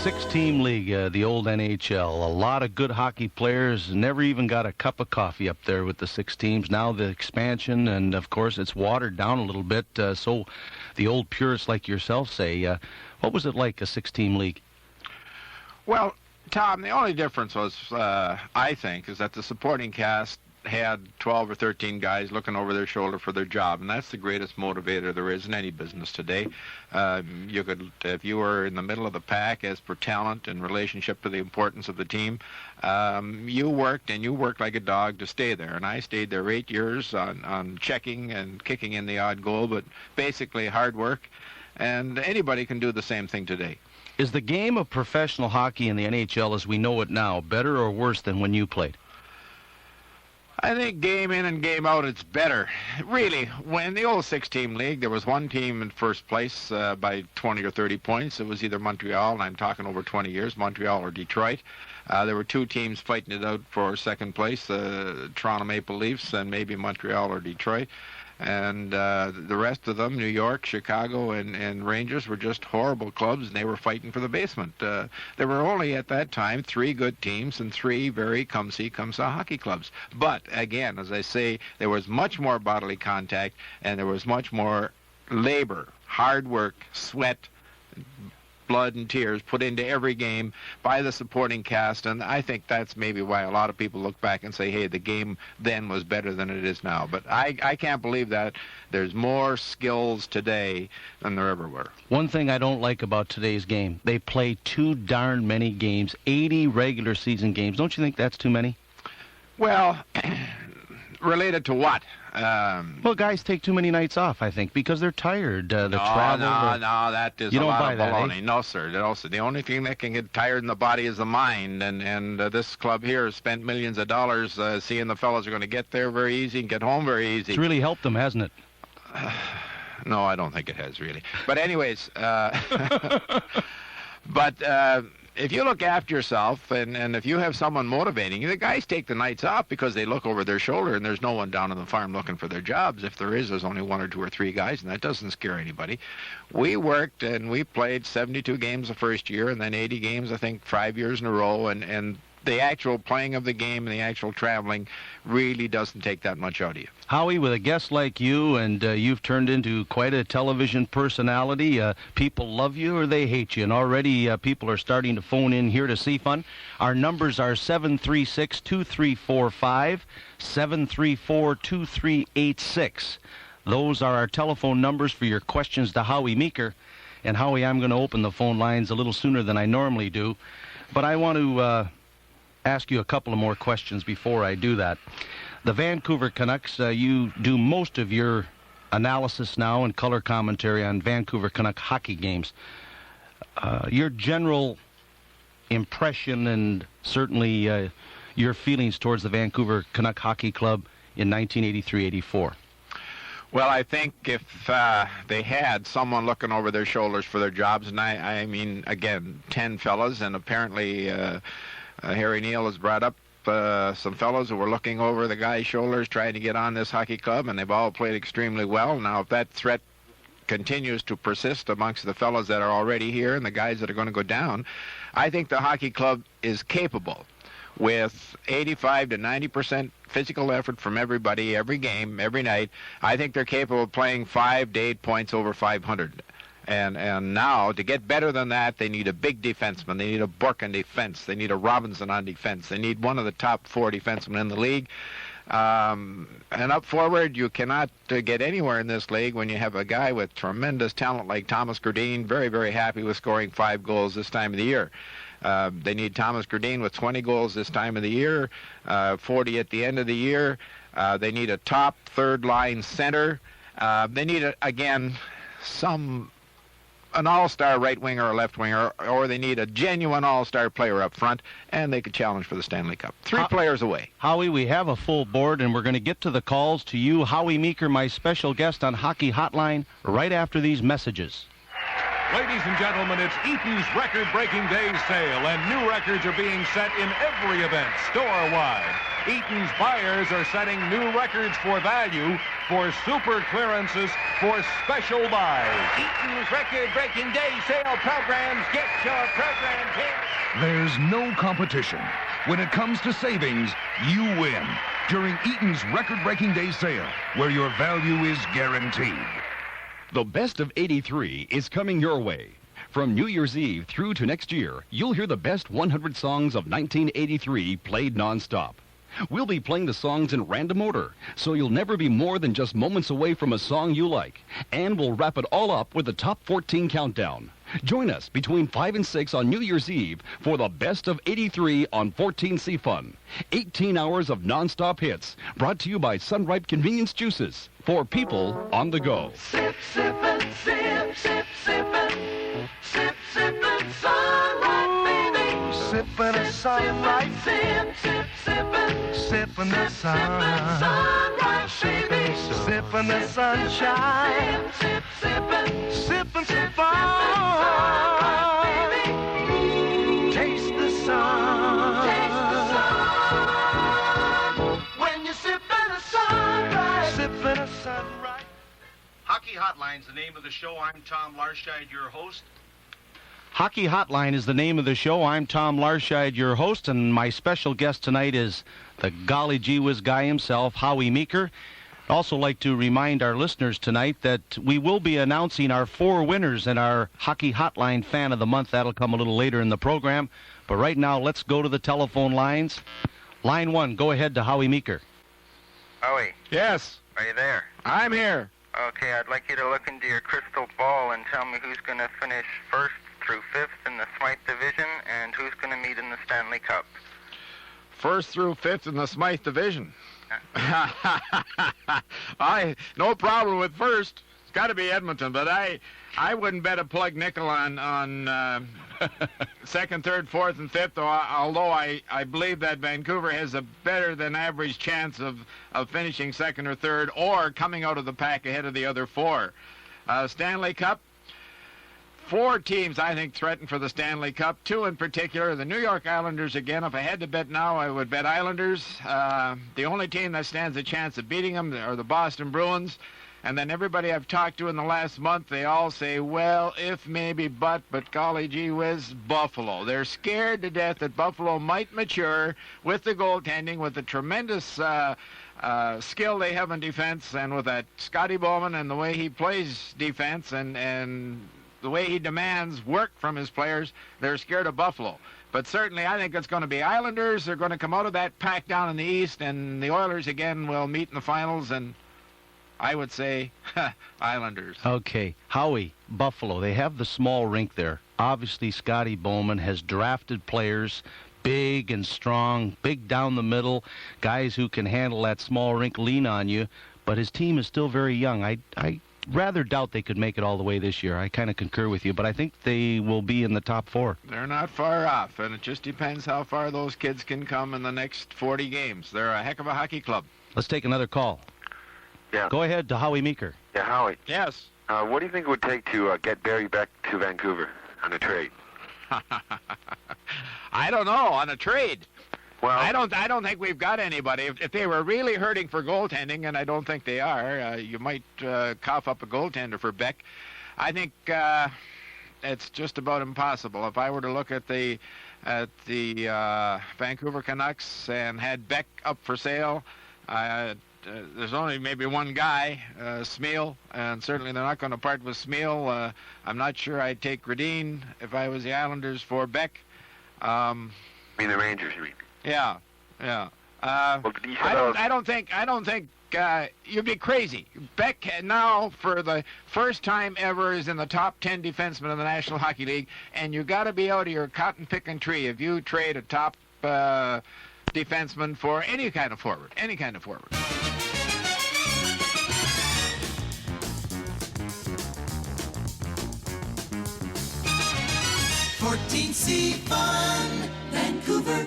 Six-team league, the old NHL. A lot of good hockey players. Never even got a cup of coffee up there with the six teams. Now the expansion, and of course it's watered down a little bit. So the old purists like yourself say, what was it like, a six-team league? Well, Tom, the only difference was, I think, is that the supporting cast had 12 or 13 guys looking over their shoulder for their job, and that's the greatest motivator there is in any business today. You could, if you were in the middle of the pack as per talent in relationship to the importance of the team, you worked like a dog to stay there. And I stayed there 8 years on checking and kicking in the odd goal, but basically hard work, and anybody can do the same thing today. Is the game of professional hockey in the NHL as we know it now better or worse than when you played? I think game in and game out, it's better. Really, when the old six-team league, there was one team in first place by 20 or 30 points. It was either Montreal, and I'm talking over 20 years, Montreal or Detroit. There were two teams fighting it out for second place, Toronto Maple Leafs and maybe Montreal or Detroit. And the rest of them, New York, Chicago, and Rangers, were just horrible clubs, and they were fighting for the basement. There were only, at that time, 3 good teams and 3 very come-see, come-saw hockey clubs. But, again, as I say, there was much more bodily contact, and there was much more labor, hard work, sweat, blood and tears put into every game by the supporting cast, and I think that's maybe why a lot of people look back and say, hey, the game then was better than it is now. But I can't believe that there's more skills today than there ever were. One thing I don't like about today's game, they play too darn many games, 80 regular season games. Don't you think that's too many? Well, related to what? Well, guys take too many nights off, I think, because they're tired. No, that is a lot of baloney. Eh? No, sir. The only thing that can get tired in the body is the mind, and this club here has spent millions of dollars seeing the fellows are going to get there very easy and get home very easy. It's really helped them, hasn't it? No, I don't think it has, really. But anyways, if you look after yourself and if you have someone motivating you, the guys take the nights off because they look over their shoulder and there's no one down on the farm looking for their jobs. If there is, there's only 1 or 2 or 3 guys, and that doesn't scare anybody. We worked and we played 72 games the first year and then 80 games, I think, 5 years in a row, and the actual playing of the game and the actual traveling really doesn't take that much out of you. Howie, with a guest like you, and you've turned into quite a television personality, people love you or they hate you, and already people are starting to phone in here to CFUN. Our numbers are 736-2345, 734-2386. Those are our telephone numbers for your questions to Howie Meeker. And Howie, I'm going to open the phone lines a little sooner than I normally do, but I want to ask you a couple of more questions before I do that. The Vancouver Canucks, you do most of your analysis now and color commentary on Vancouver Canuck hockey games. Your general impression and certainly your feelings towards the Vancouver Canuck Hockey Club in 1983-84. Well, I think if they had someone looking over their shoulders for their jobs, and I mean, again, 10 fellas, and apparently Harry Neal has brought up some fellows who were looking over the guy's shoulders trying to get on this hockey club, and they've all played extremely well. Now, if that threat continues to persist amongst the fellows that are already here and the guys that are going to go down, I think the hockey club is capable, with 85 to 90% physical effort from everybody, every game, every night. I think they're capable of playing 5 to 8 points over 500. And now, to get better than that, they need a big defenseman. They need a Bourque on defense. They need a Robinson on defense. They need one of the top 4 defensemen in the league. And up forward, you cannot get anywhere in this league when you have a guy with tremendous talent like Thomas Gerdine, very, very happy with scoring 5 goals this time of the year. They need Thomas Gerdine with 20 goals this time of the year, 40 at the end of the year. They need a top third-line center. They need, again, an all-star right winger or left winger, or they need a genuine all-star player up front, and they could challenge for the Stanley Cup. 3 players away. Howie, we have a full board, and we're going to get to the calls to you, Howie Meeker, my special guest on Hockey Hotline, right after these messages. Ladies and gentlemen, it's Eaton's record-breaking day sale, and new records are being set in every event, store-wide. Eaton's buyers are setting new records for value, for super clearances, for special buys. Eaton's record-breaking day sale programs. Get your programs here. There's no competition. When it comes to savings, you win during Eaton's record-breaking day sale, where your value is guaranteed. The best of 83 is coming your way. From New Year's Eve through to next year, you'll hear the best 100 songs of 1983 played nonstop. We'll be playing the songs in random order, so you'll never be more than just moments away from a song you like. And we'll wrap it all up with the top 14 countdown. Join us between 5 and 6 on New Year's Eve for the best of 83 on 14 CFUN. 18 hours of nonstop hits, brought to you by Sunripe Convenience Juices, for people on the go. Sip, sippin', sip, sip, sippin', sip, sippin', sunlight, baby. Sippin' a sunlight, Sip, sip, sippin', sippin' the sun, sunlight, baby. sippin' the sunshine, Sip, sippin', sippin' some fun. Taste the sun. taste the sun. When you sippin' a sunrise. Sippin' a sunrise. Hockey Hotline's the name of the show. I'm Tom Larscheid, your host. Hockey Hotline is the name of the show. I'm Tom Larscheid, your host, and my special guest tonight is the golly gee whiz guy himself, Howie Meeker. I'd also like to remind our listeners tonight that we will be announcing our 4 winners in our Hockey Hotline Fan of the Month. That'll come a little later in the program. But right now, let's go to the telephone lines. Line 1, go ahead to Howie Meeker. Howie, Yes, are you there? I'm here. Okay, I'd like you to look into your crystal ball and tell me who's going to finish 1st through 5th in the Smythe Division and who's going to meet in the Stanley Cup. 1st through 5th in the Smythe Division. No problem with 1st. It's got to be Edmonton, but I wouldn't bet a plug nickel on 2nd, 3rd, 4th, and 5th, although I believe that Vancouver has a better than average chance of finishing 2nd or 3rd or coming out of the pack ahead of the other 4. Stanley Cup, 4 teams, I think, threaten for the Stanley Cup. 2 in particular, the New York Islanders again. If I had to bet now, I would bet Islanders. The only team that stands a chance of beating them are the Boston Bruins. And then everybody I've talked to in the last month, they all say, well, if, maybe, but golly gee whiz, Buffalo. They're scared to death that Buffalo might mature with the goaltending, with the tremendous skill they have in defense, and with that Scotty Bowman and the way he plays defense and the way he demands work from his players. They're scared of Buffalo. But certainly I think it's going to be Islanders. They're going to come out of that pack down in the East, and the Oilers again will meet in the finals, and I would say Islanders. Okay, Howie, Buffalo, they have the small rink there. Obviously, Scotty Bowman has drafted players, big and strong, big down the middle, guys who can handle that small rink, lean on you, but his team is still very young. I rather doubt they could make it all the way this year. I kind of concur with you, but I think they will be in the top 4. They're not far off, and it just depends how far those kids can come in the next 40 games. They're a heck of a hockey club. Let's take another call. Yeah. Go ahead to Howie Meeker. Yeah, Howie. Yes. What do you think it would take to get Barry back to Vancouver on a trade? I don't know, on a trade. Well, I don't think we've got anybody. If they were really hurting for goaltending, and I don't think they are, you might cough up a goaltender for Beck. I think it's just about impossible. If I were to look at the Vancouver Canucks and had Beck up for sale, there's only maybe one guy, Smeal, and certainly they're not going to part with Smeal. I'm not sure I'd take Gradine if I was the Islanders for Beck. I mean the Rangers, you mean? Yeah. Well, I don't think you'd be crazy. Beck now, for the first time ever, is in the top 10 defensemen in the National Hockey League, and you got to be out of your cotton-picking tree if you trade a top defenseman for any kind of forward. 14 CFUN, Vancouver.